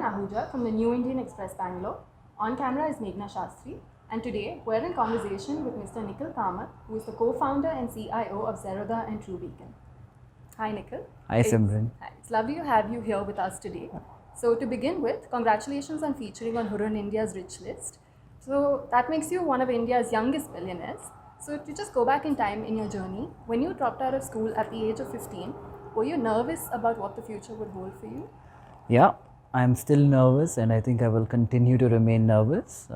Ahuja from the New Indian Express Bangalore. On camera is Meghna Shastri, and today we're in conversation with Mr. Nikhil Kamath, who is the co-founder and CIO of Zerodha and True Beacon. Hi Nikhil. Hi Simran. It's lovely to have you here with us today. So to begin with, congratulations on featuring on Hurun India's rich list. So that makes you one of India's youngest billionaires. So to just go back in time in your journey, when you dropped out of school at the age of 15, were you nervous about what the future would hold for you? Yeah, I'm still nervous and I think I will continue to remain nervous.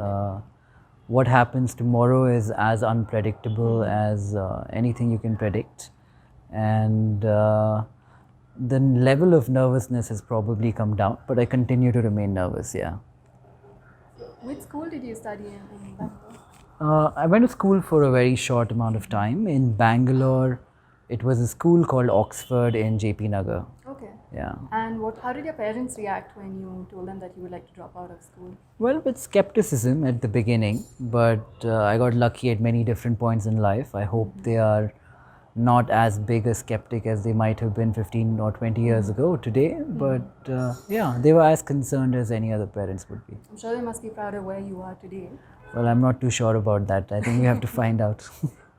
What happens tomorrow is as unpredictable as anything you can predict. And the level of nervousness has probably come down, but I continue to remain nervous, yeah. Which school did you study in Bangalore? I went to school for a very short amount of time. In Bangalore, it was a school called Oxford in JP Nagar. Okay. Yeah. And how did your parents react when you told them that you would like to drop out of school? Well, with skepticism at the beginning, but I got lucky at many different points in life. I hope they are not as big a skeptic as they might have been 15 or 20 years ago today, but yeah, they were as concerned as any other parents would be. I'm sure they must be proud of where you are today. Well, I'm not too sure about that. I think we have to find out.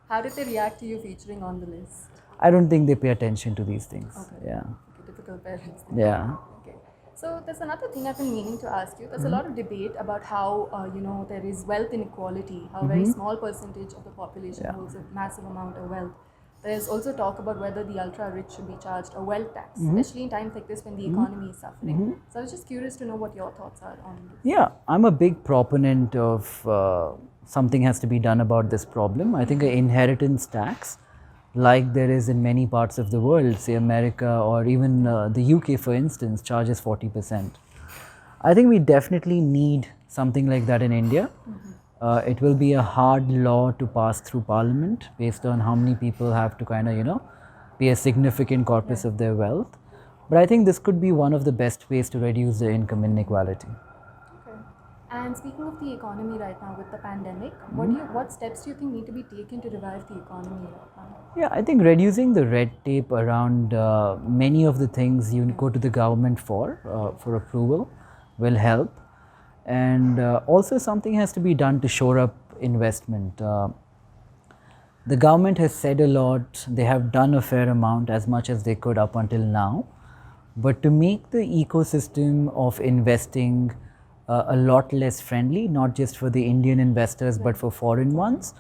How did they react to you featuring on the list? I don't think they pay attention to these things. Okay. Yeah. Okay, typical parents. Yeah. Okay. So there's another thing I've been meaning to ask you. There's a lot of debate about how there is wealth inequality, how a very small percentage of the population holds a massive amount of wealth. There's also talk about whether the ultra rich should be charged a wealth tax, especially in times like this when the economy is suffering. So I was just curious to know what your thoughts are on this. Yeah, I'm a big proponent of something has to be done about this problem. I think an inheritance tax, like there is in many parts of the world, say America or even the UK for instance, charges 40%. I think we definitely need something like that in India. It will be a hard law to pass through Parliament based on how many people have to kind of, pay a significant corpus of their wealth. But I think this could be one of the best ways to reduce the income inequality. Okay. And speaking of the economy right now with the pandemic, what steps do you think need to be taken to revive the economy right now? Yeah, I think reducing the red tape around many of the things you go to the government for approval will help. And also something has to be done to shore up investment. The government has said a lot, they have done a fair amount, as much as they could up until now. But to make the ecosystem of investing a lot less friendly, not just for the Indian investors, but for foreign ones,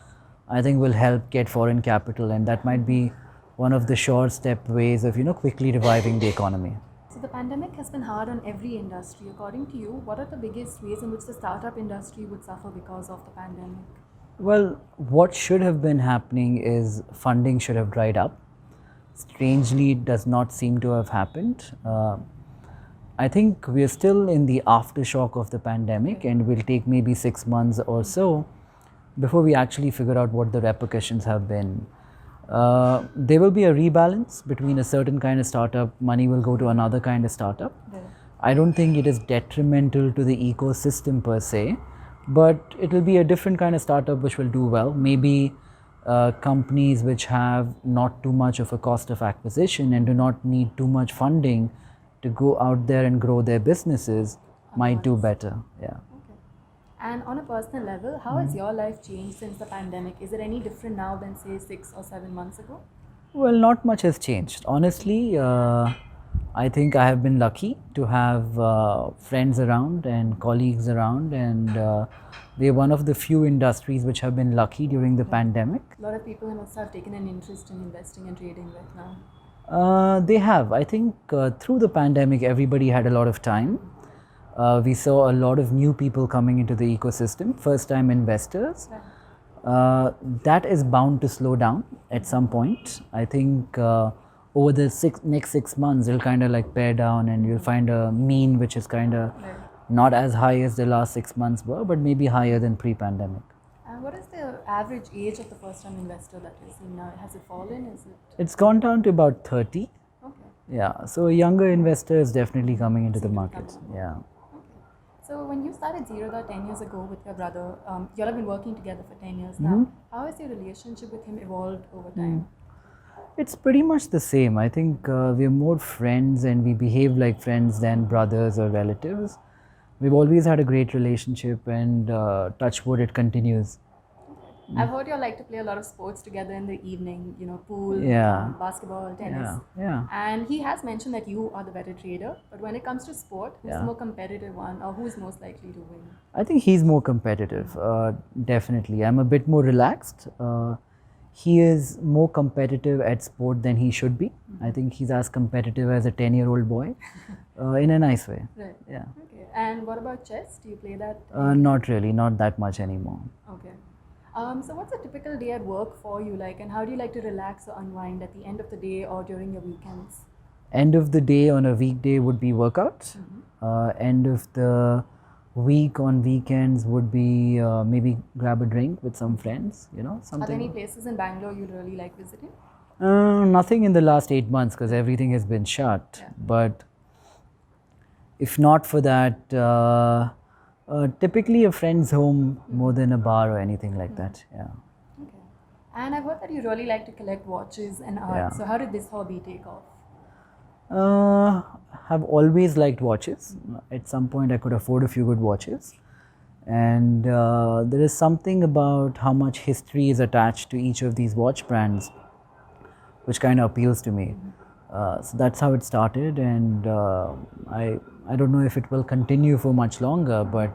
I think will help get foreign capital. And that might be one of the short step ways of, quickly reviving the economy. So the pandemic has been hard on every industry. According to you, what are the biggest ways in which the startup industry would suffer because of the pandemic? Well, what should have been happening is funding should have dried up. Strangely, it does not seem to have happened. I think we are still in the aftershock of the pandemic and will take maybe 6 months or so before we actually figure out what the repercussions have been. There will be a rebalance between a certain kind of startup, money will go to another kind of startup. I don't think it is detrimental to the ecosystem per se, but it will be a different kind of startup which will do well. Maybe companies which have not too much of a cost of acquisition and do not need too much funding to go out there and grow their businesses might do better. Yeah. And on a personal level, how has your life changed since the pandemic? Is it any different now than say 6 or 7 months ago? Well, not much has changed. Honestly, I think I have been lucky to have friends around and colleagues around, and they're one of the few industries which have been lucky during the pandemic. A lot of people must have taken an interest in investing and trading right now. They have. I think through the pandemic, everybody had a lot of time. We saw a lot of new people coming into the ecosystem, first-time investors. That is bound to slow down at some point. I think over the next 6 months, it'll kind of like pare down and you'll find a mean which is kind of not as high as the last 6 months were, but maybe higher than pre-pandemic. And what is the average age of the first-time investor that you're seeing now? Has it fallen? It's gone down to about 30. Okay. Yeah, so a younger investor is definitely coming into the market. Yeah. So when you started Zerodha 10 years ago with your brother, you all have been working together for 10 years now. How has your relationship with him evolved over time? It's pretty much the same. I think we're more friends and we behave like friends than brothers or relatives. we've always had a great relationship, and touch wood, it continues. I've heard you all like to play a lot of sports together in the evening, pool, Yeah. basketball, tennis. Yeah. And he has mentioned that you are the better trader, but when it comes to sport, who's the Yeah. more competitive one, or who's most likely to win? I think he's more competitive, definitely. I'm a bit more relaxed. He is more competitive at sport than he should be. I think he's as competitive as a 10-year-old boy, in a nice way. Right. Yeah. Okay. And what about chess? Do you play that? Not really, not that much anymore. Okay. So what's a typical day at work for you like, and how do you like to relax or unwind at the end of the day or during your weekends? End of the day on a weekday would be workouts. End of the week on weekends would be maybe grab a drink with some friends, Are there any something. places in Bangalore you'd really like visiting? Nothing in the last 8 months because everything has been shut. Yeah. But if not for that, typically a friend's home more than a bar or anything like that. Yeah. Okay. And I've heard that you really like to collect watches and art. Yeah. So how did this hobby take off? Have always liked watches. At some point, I could afford a few good watches. And there is something about how much history is attached to each of these watch brands, which kind of appeals to me. So that's how it started, and I don't know if it will continue for much longer, but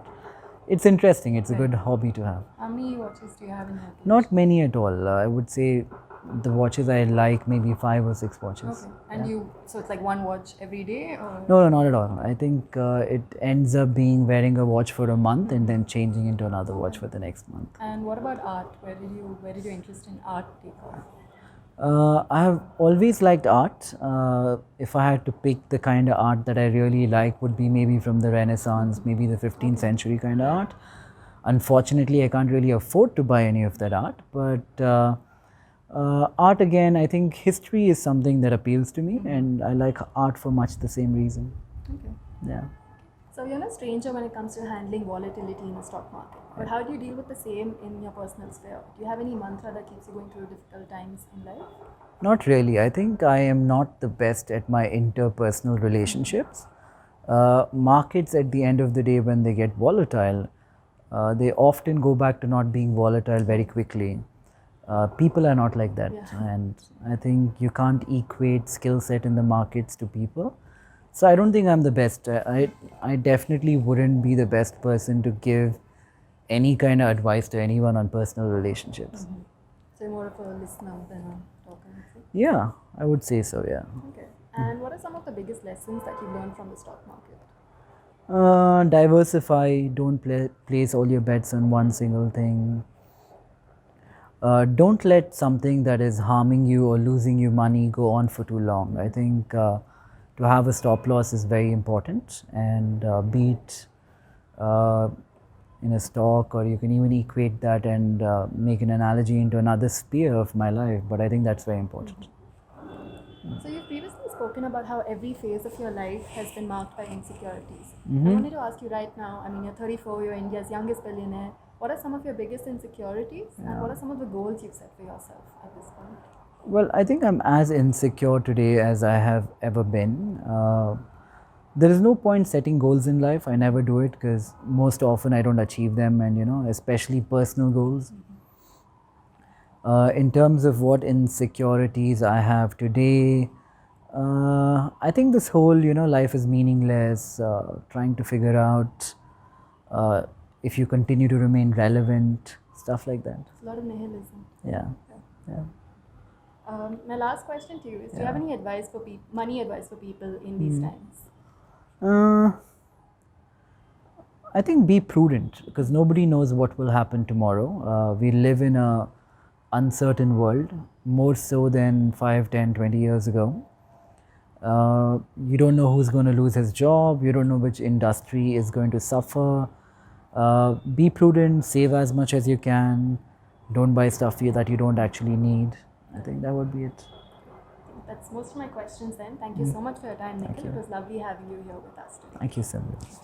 it's interesting. It's a good hobby to have. How many watches do you have in your collection? Not many at all. I would say the watches I like, maybe 5 or 6 watches. Okay. And so it's like one watch every day, or? No, not at all. I think it ends up being wearing a watch for a month and then changing into another watch for the next month. And what about art? Where did your interest in art take off? I have always liked art. If I had to pick the kind of art that I really like, would be maybe from the Renaissance, maybe the 15th century kind of art. Unfortunately, I can't really afford to buy any of that art, but art again, I think history is something that appeals to me, and I like art for much the same reason. Okay. Yeah. So you're no stranger when it comes to handling volatility in the stock market. But how do you deal with the same in your personal sphere? Do you have any mantra that keeps you going through difficult times in life? Not really. I think I am not the best at my interpersonal relationships. Markets at the end of the day, when they get volatile, they often go back to not being volatile very quickly. People are not like that, and I think you can't equate skill set in the markets to people. So I don't think I'm the best. I definitely wouldn't be the best person to give any kind of advice to anyone on personal relationships. So you're more of a listener than a talker. Yeah, I would say so, yeah. Okay. And what are some of the biggest lessons that you've learned from the stock market? Diversify, don't place all your bets on one single thing. Don't let something that is harming you or losing you money go on for too long. I think to have a stop loss is very important, and be it in a stock, or you can even equate that and make an analogy into another sphere of my life, but I think that's very important. So you've previously spoken about how every phase of your life has been marked by insecurities. I wanted to ask you right now, I mean, you're 34, you're India's youngest billionaire. What are some of your biggest insecurities, and what are some of the goals you've set for yourself at this point? Well, I think I'm as insecure today as I have ever been. There is no point setting goals in life. I never do it because most often I don't achieve them, and especially personal goals. In terms of what insecurities I have today, I think this whole life is meaningless. Trying to figure out if you continue to remain relevant, stuff like that. It's a lot of nihilism. Yeah. My last question to you is: do you have any advice for money advice for people in these times? I think be prudent, because nobody knows what will happen tomorrow. We live in a uncertain world, more so than 5, 10, 20 years ago. You don't know who's going to lose his job. You don't know which industry is going to suffer. Be prudent, save as much as you can. Don't buy stuff that you don't actually need. I think that would be it. That's most of my questions then. Thank you so much for your time, Nikhil. It was lovely having you here with us today. Thank you so much.